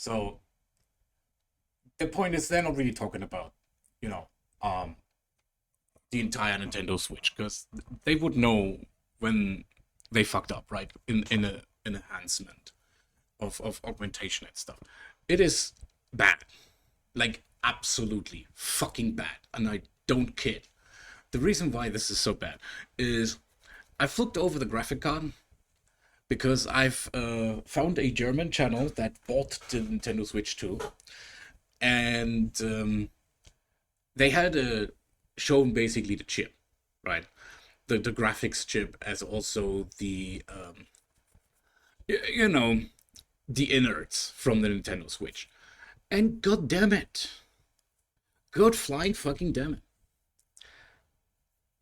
So the point is they're not really talking about, you know, um, the entire Nintendo Switch because they would know when they fucked up, right? In a an enhancement of augmentation and stuff. It is bad, like absolutely fucking bad, and I don't kid. The reason why this is so bad is I've looked over the graphic card because I've found a German channel that bought the Nintendo Switch 2, and they had shown basically the chip, right? The graphics chip as also the you know, the innards from the Nintendo Switch. And god damn it, god flying fucking damn it,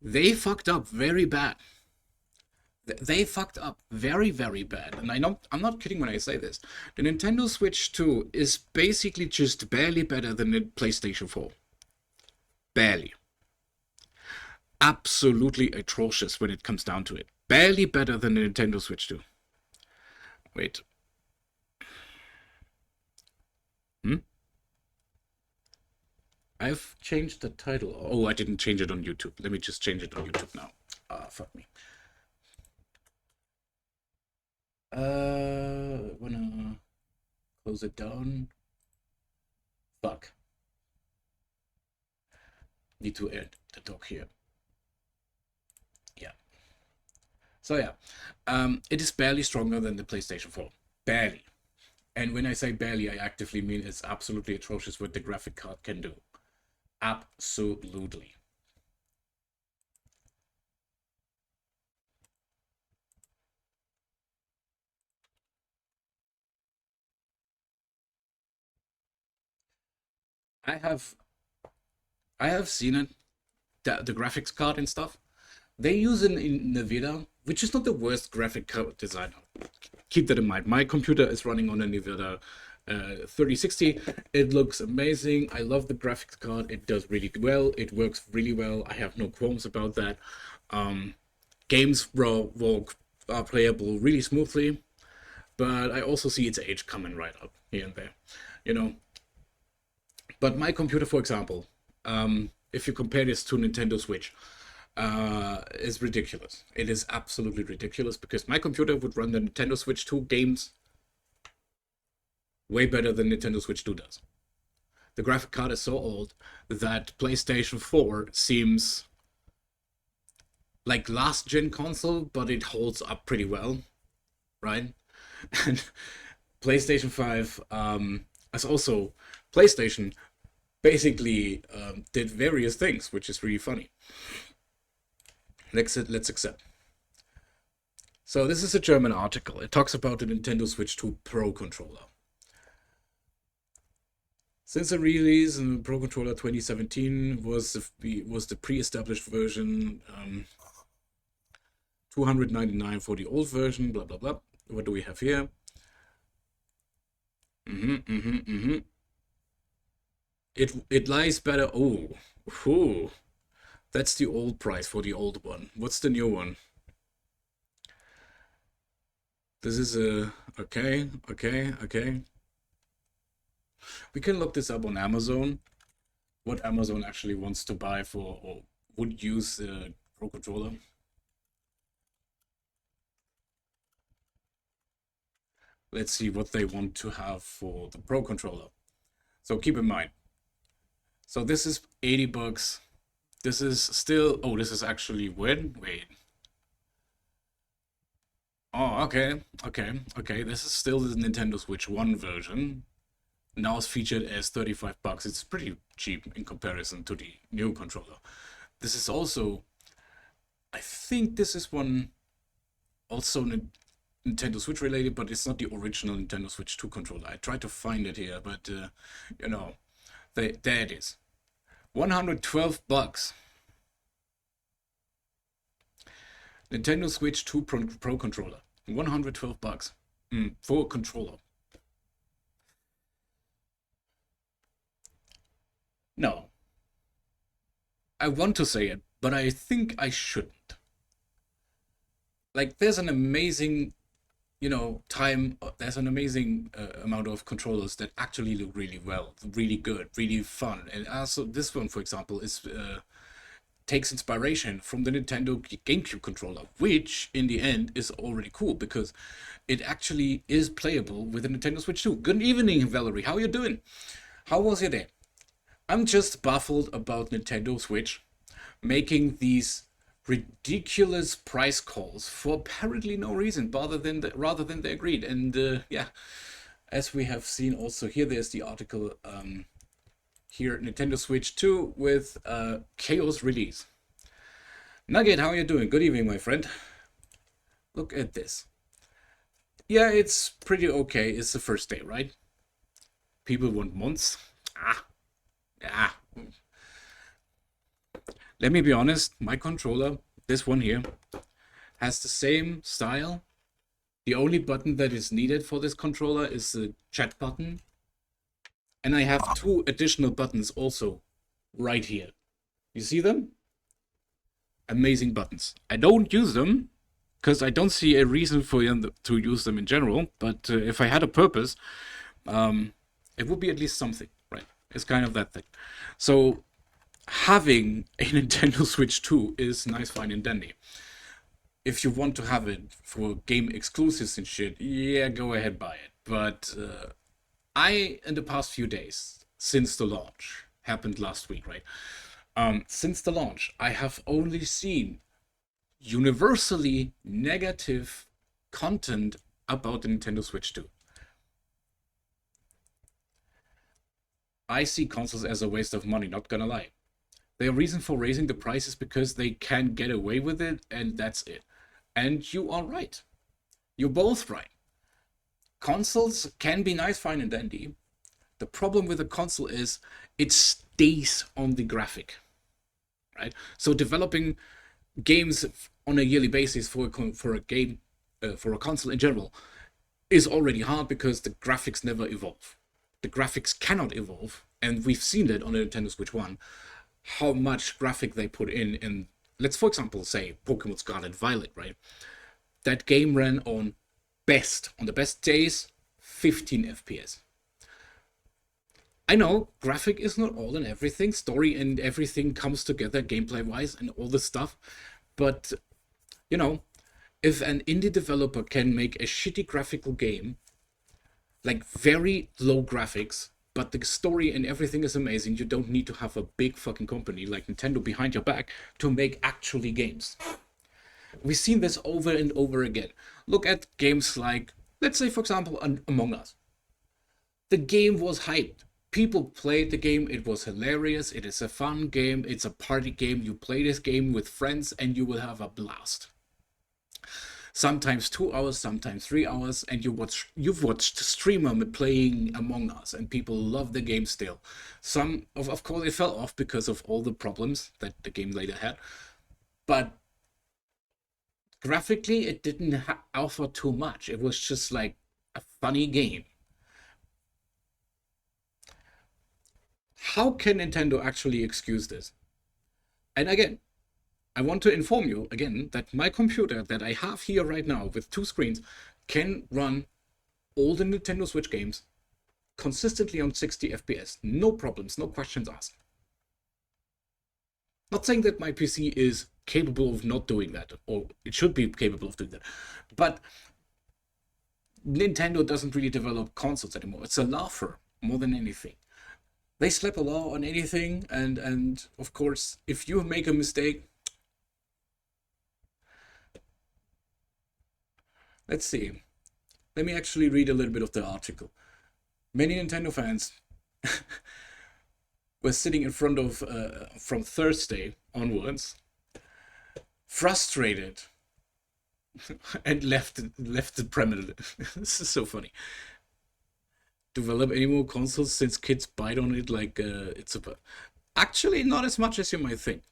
they fucked up very bad. They fucked up very, very bad. And I'm not kidding when I say this. The Nintendo Switch 2 is basically just barely better than the PlayStation 4. Barely. Absolutely atrocious when it comes down to it. Barely better than the Nintendo Switch 2. Wait. I've changed the title. Oh, I didn't change it on YouTube. Let me just change it on YouTube now. Fuck me. Wanna close it down? Fuck. Need to add the dock here. Yeah. So yeah, it is barely stronger than the PlayStation 4. Barely. And when I say barely, I actively mean it's absolutely atrocious what the graphic card can do. Absolutely. I have I have seen it, the graphics card and stuff. They use an in NVIDIA, which is not the worst graphic card design. Keep that in mind. My computer is running on a NVIDIA 3060. It looks amazing. I love the graphics card. It does really well. It works really well. I have no qualms about that. Games are playable really smoothly, but I also see its age coming right up here and there, you know. But my computer, for example, if you compare this to Nintendo Switch, is ridiculous. It is absolutely ridiculous because my computer would run the Nintendo Switch 2 games way better than Nintendo Switch 2 does. The graphic card is so old that PlayStation 4 seems like last gen console, but it holds up pretty well, right? And PlayStation 5 as also PlayStation basically did various things, which is really funny. Let's accept. So this is a German article. It talks about the Nintendo Switch 2 Pro controller. Since the release in Pro Controller 2017 was the pre-established version, 299 for the old version, blah blah blah. What do we have here? It lies better. Oh, that's the old price for the old one. What's the new one? This is a okay. We can look this up on Amazon. What Amazon actually wants to buy for or would use the Pro controller. Let's see what they want to have for the Pro controller. So keep in mind. So this is 80 bucks. This is still, oh, this is actually when? Wait. Oh, okay. This is still the Nintendo Switch 1 version. Now it's featured as 35 bucks. It's pretty cheap in comparison to the new controller. This is also, I think this is one also Nintendo Switch related, but it's not the original Nintendo Switch 2 controller. I tried to find it here, but you know, there it is. 112 bucks. Nintendo Switch 2 Pro controller. 112 bucks. For a controller. No. I want to say it, but I think I shouldn't. Like, there's an amazing time, there's an amazing amount of controllers that actually look really well, really good, really fun. And also this one, for example, is takes inspiration from the Nintendo GameCube controller, which in the end is already cool because it actually is playable with the Nintendo Switch too. Good evening, Valerie. How you doing? How was your day? I'm just baffled about Nintendo Switch making these ridiculous price calls for apparently no reason rather than they agreed. And yeah, as we have seen also here, there's the article here, Nintendo Switch 2 with Chaos release. Nugget, how are you doing? Good evening, my friend. Look at this. Yeah, it's pretty okay. It's the first day, right? People want months. Yeah. Let me be honest, my controller, this one here, has the same style. The only button that is needed for this controller is the chat button. And I have 2 additional buttons also right here. You see them? Amazing buttons. I don't use them because I don't see a reason for you to use them in general. But if I had a purpose, it would be at least something, right? It's kind of that thing. So having a Nintendo Switch 2 is nice, fine, and dandy. If you want to have it for game exclusives and shit, yeah, go ahead, buy it. But in the past few days, since the launch, happened last week, right? Since the launch, I have only seen universally negative content about the Nintendo Switch 2. I see consoles as a waste of money, not gonna lie. Their reason for raising the price is because they can get away with it, and that's it. And you are right. You're both right. Consoles can be nice, fine, and dandy. The problem with a console is it stays on the graphic, right? So developing games on a yearly basis for a console in general is already hard because the graphics never evolve. The graphics cannot evolve, and we've seen that on the Nintendo Switch 1. How much graphic they put in, let's for example say Pokemon Scarlet Violet, right? That game ran on the best days, 15 FPS. I know graphic is not all and everything, story and everything comes together gameplay wise and all this stuff, but if an indie developer can make a shitty graphical game, like very low graphics, but the story and everything is amazing, you don't need to have a big fucking company like Nintendo behind your back to make actually games. We've seen this over and over again. Look at games like, let's say for example, Among Us. The game was hyped. People played the game, it was hilarious, it is a fun game, it's a party game, you play this game with friends and you will have a blast. Sometimes 2 hours, sometimes 3 hours, and you've watched a streamer playing Among Us, and people love the game still. Some of course it fell off because of all the problems that the game later had, but graphically it didn't offer too much. It was just like a funny game. How can Nintendo actually excuse this? And again, I want to inform you again that my computer that I have here right now with 2 screens can run all the Nintendo Switch games consistently on 60 FPS. No problems, no questions asked. Not saying that my PC is capable of not doing that, or it should be capable of doing that, but Nintendo doesn't really develop consoles anymore. It's a laugher more than anything. They slap a law on anything, and of course, if you make a mistake, let's see. Let me actually read a little bit of the article. Many Nintendo fans were sitting in front of, from Thursday onwards, frustrated, and left the premise. This is so funny. Develop any more consoles since kids bite on it like it's a... Actually, not as much as you might think.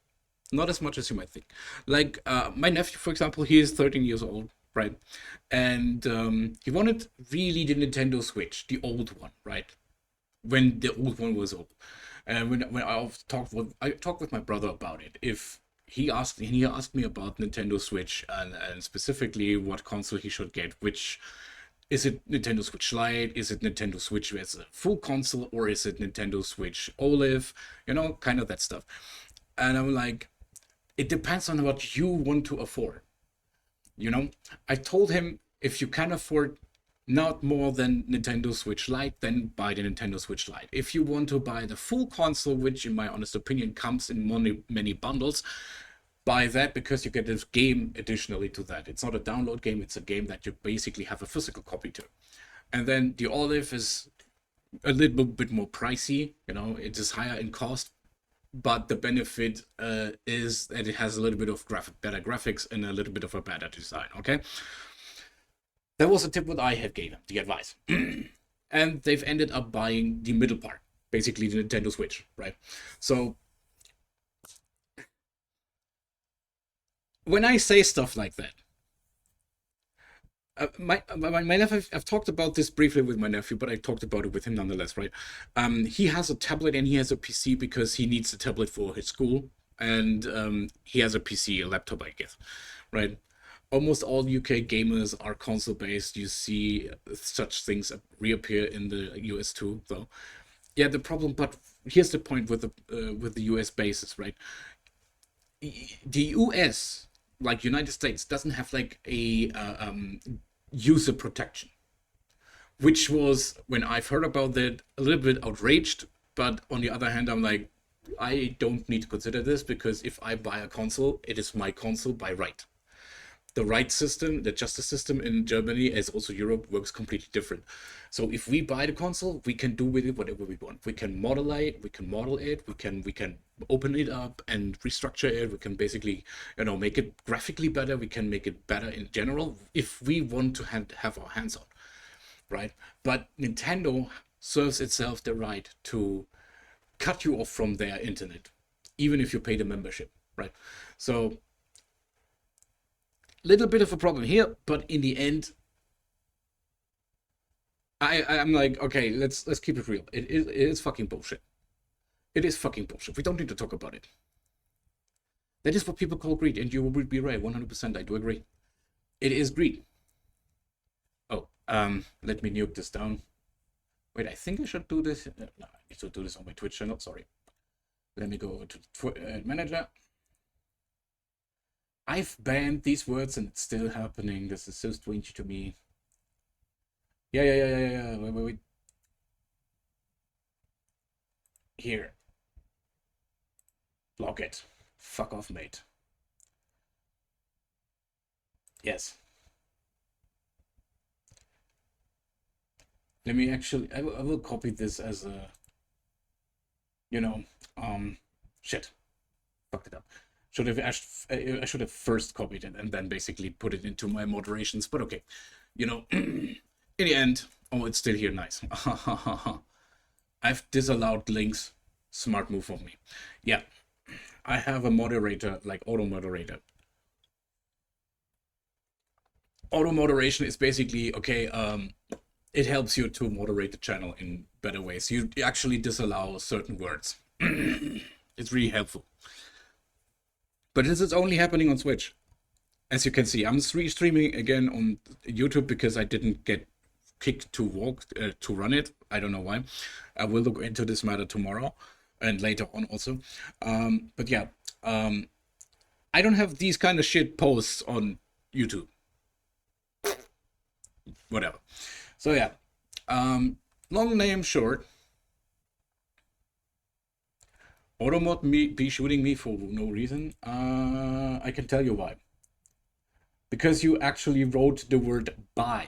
Not as much as you might think. Like, my nephew, for example, he is 13 years old, right? And he wanted really the Nintendo Switch, the old one, right? When the old one was old. And when I talked with my brother about it, if he asked me about Nintendo Switch and specifically what console he should get. Which is it, Nintendo Switch Lite? Is it Nintendo Switch as a full console, or is it Nintendo Switch OLED? Kind of that stuff. And I'm like, it depends on what you want to afford. You know, I told him, if you can afford not more than Nintendo Switch Lite, then buy the Nintendo Switch Lite. If you want to buy the full console, which in my honest opinion comes in many bundles, buy that, because you get this game additionally to that. It's not a download game, it's a game that you basically have a physical copy to. And then the Olive is a little bit more pricey, it is higher in cost, but the benefit is that it has a little bit of better graphics and a little bit of a better design. Okay, that was a tip what I had gave them, the advice. And they've ended up buying the middle part, basically the Nintendo Switch, right? So when I say stuff like that, my nephew, I've talked about this briefly with my nephew, but I talked about it with him nonetheless, right? He has a tablet and he has a PC because he needs a tablet for his school, and he has a PC, a laptop, I guess, right? Almost all UK gamers are console based. You see such things reappear in the US too, though. Yeah, the problem, but here's the point with the US bases, right? The US, like United States, doesn't have like a user protection, which was, when I've heard about that, a little bit outraged. But on the other hand, I'm like, I don't need to consider this, because if I buy a console, it is my console by right. The right system, the justice system in Germany, as also Europe, works completely different. So if we buy the console, we can do with it whatever we want. We can model it, we can open it up and restructure it. We can basically, make it graphically better. We can make it better in general if we want to have our hands on, right? But Nintendo serves itself the right to cut you off from their internet, even if you pay the membership, right? So little bit of a problem here, but in the end, I'm like, okay, let's keep it real. It is fucking bullshit. It is fucking bullshit. We don't need to talk about it. That is what people call greed, and you will be right, 100%. I do agree. It is greed. Oh, let me nuke this down. Wait, I think I should do this. No, I need to do this on my Twitch channel. Sorry. Let me go to manager. I've banned these words and it's still happening. This is so strange to me. Yeah. Wait. Here. Block it. Fuck off, mate. Yes. Let me actually, I will copy this as a, shit. Fucked it up. I should have first copied it and then basically put it into my moderations, but okay. In the end, oh, it's still here, nice. I've disallowed links, smart move of me. Yeah, I have a moderator, like auto moderator. Auto moderation is basically, okay, it helps you to moderate the channel in better ways. You actually disallow certain words. It's really helpful. But this is only happening on Switch. As you can see, I'm streaming again on YouTube because I didn't get kicked to run it. I don't know why. I will look into this matter tomorrow and later on also. But yeah, I don't have these kind of shit posts on YouTube. Whatever. So yeah, long name short. Automod be shooting me for no reason. I can tell you why. Because you actually wrote the word buy.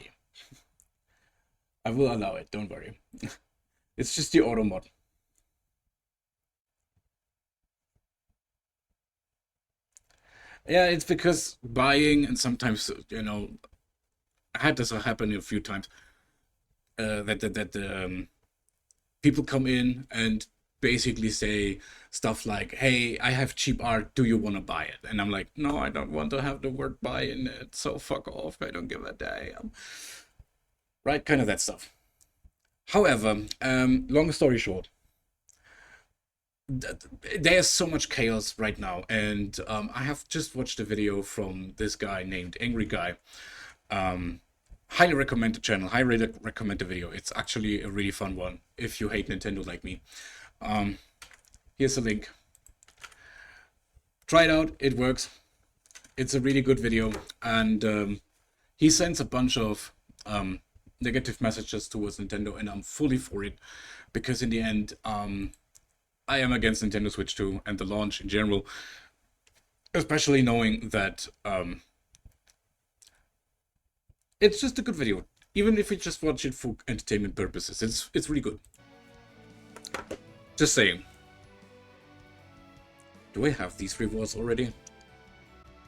I will allow it, don't worry. It's just the Automod. Yeah, it's because buying, and sometimes, I had this happen a few times, that people come in and basically say stuff like, hey, I have cheap art, do you want to buy it? And I'm like, no, I don't want to have the word buy in it, so fuck off, I don't give a damn. Right, kind of that stuff. However, long story short, there's so much chaos right now, and I have just watched a video from this guy named Angry Guy. Highly recommend the channel, highly recommend the video. It's actually a really fun one if you hate Nintendo like me. Here's a link. Try it out, it works. It's a really good video, and he sends a bunch of negative messages towards Nintendo, and I'm fully for it, because in the end, I am against Nintendo Switch 2 and the launch in general, especially knowing that it's just a good video. Even if you just watch it for entertainment purposes, it's really good. Just saying. Do I have these rewards already?